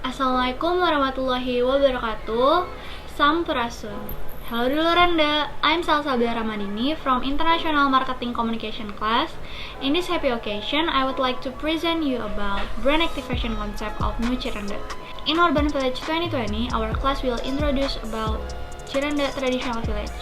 Assalamualaikum warahmatullahi wabarakatuh. Sampurasun. Halo dulu Randa, I'm Salsabila Ramadini from International Marketing Communication class. In this happy occasion, I would like to present you about brand activation concept of New Cirenda. In Urban Village 2020, our class will introduce about Cirenda Traditional Village.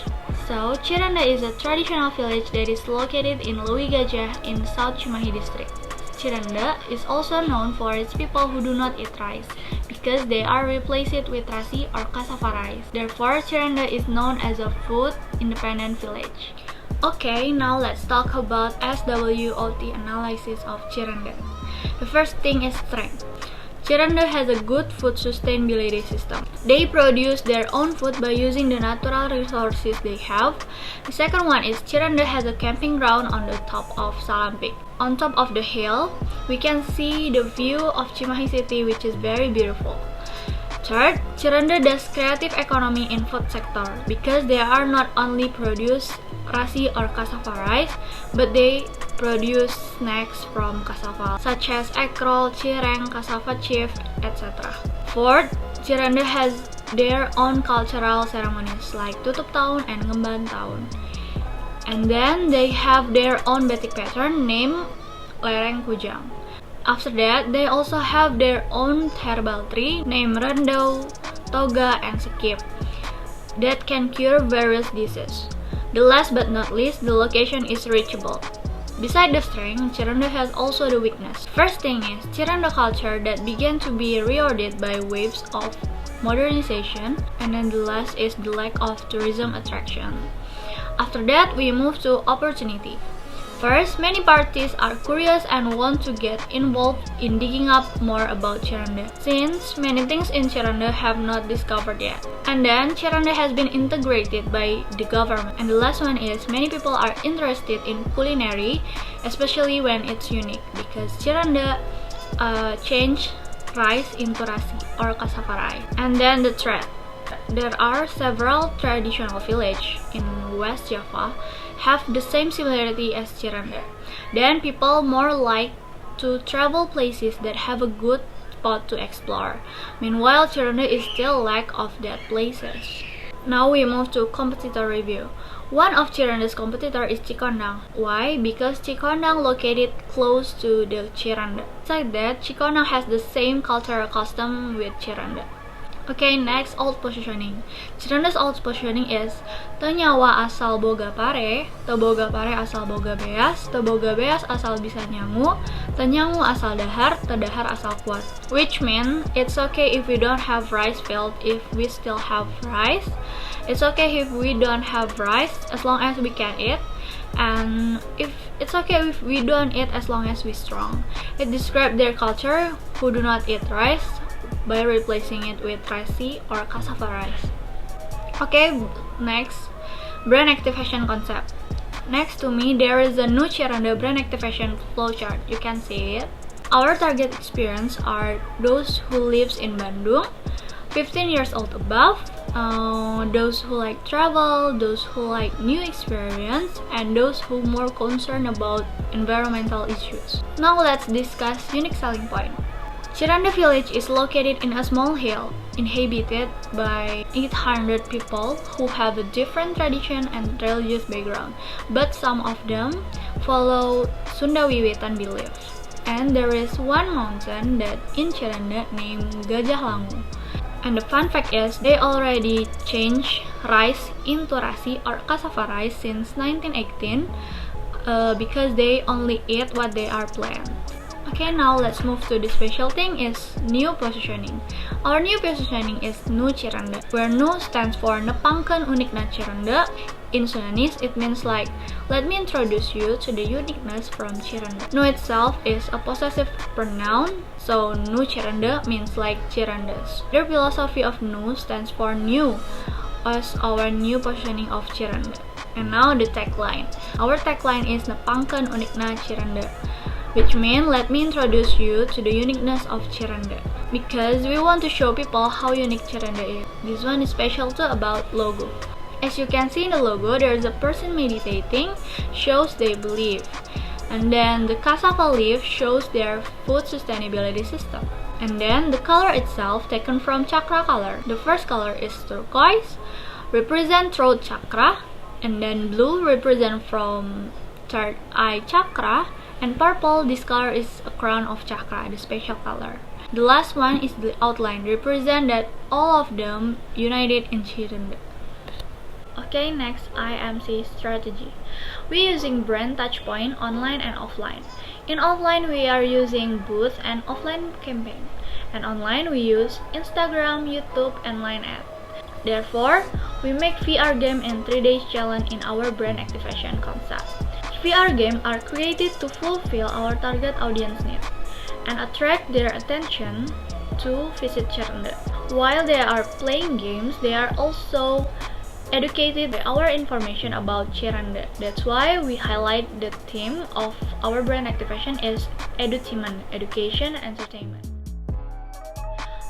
So, Cirenda is a traditional village that is located in Lewi Gajah in South Cimahi district. Cirenda is also known for its people who do not eat rice, because they are replaced with rasi or cassava rice. Therefore, Cirenda is known as a food independent village. Okay, now let's talk about SWOT analysis of Cirenda. The first thing is strength. Cirenda has a good food sustainability system. They produce their own food by using the natural resources they have. The second one is Cirenda has a camping ground on the top of Salam Peak. On top of the hill, we can see the view of Cimahi City, which is very beautiful. Third, Cirenda does creative economy in food sector because they are not only produce rasi or cassava rice, but they produce snacks from cassava such as egg roll, cireng, cassava chips, etc. Fourth, Cirenda has their own cultural ceremonies like Tutup Tahun and Ngemban Tahun. And then they have their own batik pattern named Lereng Kujang. After that, they also have their own herbal tree named Rendau, Toga, and Sekip that can cure various diseases. The last but not least, the location is reachable. Beside the strength, Cirenda has also the weakness. First thing is Cirenda culture that began to be reordered by waves of modernization, and then the last is the lack of tourism attraction. After that, we move to opportunity. First, many parties are curious and want to get involved in digging up more about Cirenda, since many things in Cirenda have not discovered yet. And then, Cirenda has been integrated by the government. And the last one is, many people are interested in culinary, especially when it's unique, because Cirenda changed rice into rasi or cassava rice. And then the threat. There are several traditional villages in West Java have the same similarity as Cirenda. Then people more like to travel places that have a good spot to explore. Meanwhile, Cirenda is still lack of that places. Now we move to competitor review. One of Cirenda's competitor is Cikondang. Why? Because Cikondang located close to the Cirenda. Besides that, Cikondang has the same cultural custom with Cirenda. Okay, next, old positioning. Cirenda's old positioning is teu nyawa asal boga pare, teu boga pare asal boga beas, teu boga beas asal bisa nyangu, teu nyangu asal dahar, teu dahar asal kuat. Which means it's okay if we don't have rice field if we still have rice. It's okay if we don't have rice as long as we can eat. And if it's okay if we don't eat as long as we strong. It describes their culture who do not eat rice by replacing it with rasi or cassava rice. Okay, next, brand activation concept. Next to me, there is a new Cirenda brand activation flowchart. You can see it. Our target experience are those who lives in Bandung, 15 years old above, those who like travel, those who like new experience, and those who more concerned about environmental issues. Now let's discuss unique selling point. Cirenda village is located in a small hill, inhabited by 800 people who have a different tradition and religious background, but some of them follow Sunda Wiwitan beliefs. And there is one mountain that in Cirenda named Gajah Langu. And the fun fact is, they already changed rice into rasi or cassava rice since 1918 because they only eat what they are planned. Okay, now let's move to the special thing is new positioning. Our new positioning is Nu Cirenda, where Nu stands for Nepangkeun Unikna Cirenda. In Sundanese, it means like, let me introduce you to the uniqueness from Cirenda. Nu itself is a possessive pronoun, so Nu Cirenda means like Cirendas. Their philosophy of Nu stands for new, as our new positioning of Cirenda. And now the tagline. Our tagline is Nepangkeun Unikna Cirenda, which means let me introduce you to the uniqueness of Cirenda, because we want to show people how unique Cirenda is. This one is special too about logo. As you can see in the logo, there is a person meditating, shows they believe. And then the cassava leaf shows their food sustainability system. And then the color itself taken from chakra color. The first color is turquoise, represent throat chakra, and then blue represent from third eye chakra, and purple, this color is a crown of chakra, the special color. The last one is the outline, represent that all of them united in Chirende. Okay, next IMC strategy. We're using brand touchpoint online and offline. In offline, we are using booth and offline campaign. And online, we use Instagram, YouTube, and Line ad. Therefore, we make VR game and 3 days challenge in our brand activation concept. VR games are created to fulfill our target audience needs and attract their attention to visit Chirende. While they are playing games, they are also educated by our information about Chirende. That's why we highlight the theme of our brand activation is edutainment, education, entertainment.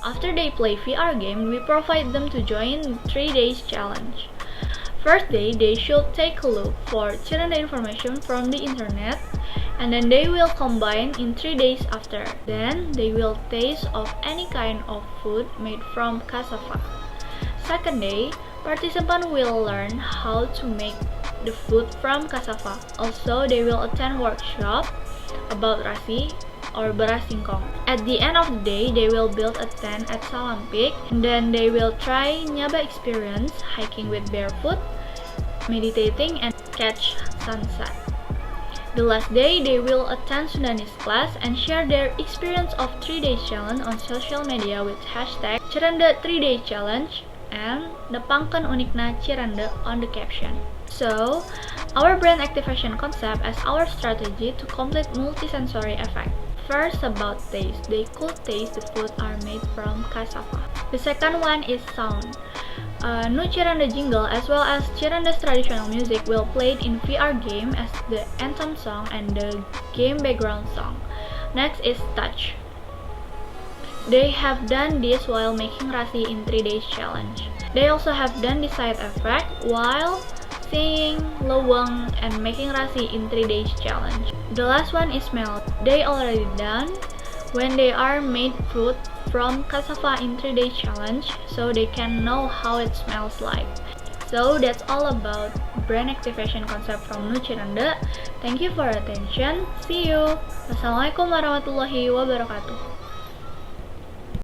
After they play VR game, we provide them to join 3 days challenge. First day, they should take a look for Chirende information from the internet, and then they will combine in 3 days after. Then they will taste of any kind of food made from cassava. Second day, participants will learn how to make the food from cassava. Also, they will attend workshop about rasi or beras singkong. At the end of the day, they will build a tent at Salam Peak, and then they will try Nyaba experience, hiking with barefoot, meditating, and catch sunset. The last day, they will attend Sundanese class and share their experience of 3 days challenge on social media with hashtag Chirende 3 days challenge and Nepangkeun Unikna Chirende on the caption. So, our brand activation concept as our strategy to complete multisensory effect. First, about taste. They could taste the food are made from cassava. The second one is sound. Nu Chirende jingle as well as Chirende's traditional music will play in VR game as the anthem song and the game background song. Next is touch. They have done this while making rasi in 3 days challenge. They also have done the side effect while singing loweng and making rasi in 3 days challenge. The last one is smell. They already done when they are made fruit from cassava in 3 days challenge, so they can know how it smells like. So that's all about brand activation concept from Nu Chirende. Thank you for your attention. See you. Wassalamualaikum warahmatullahi wabarakatuh.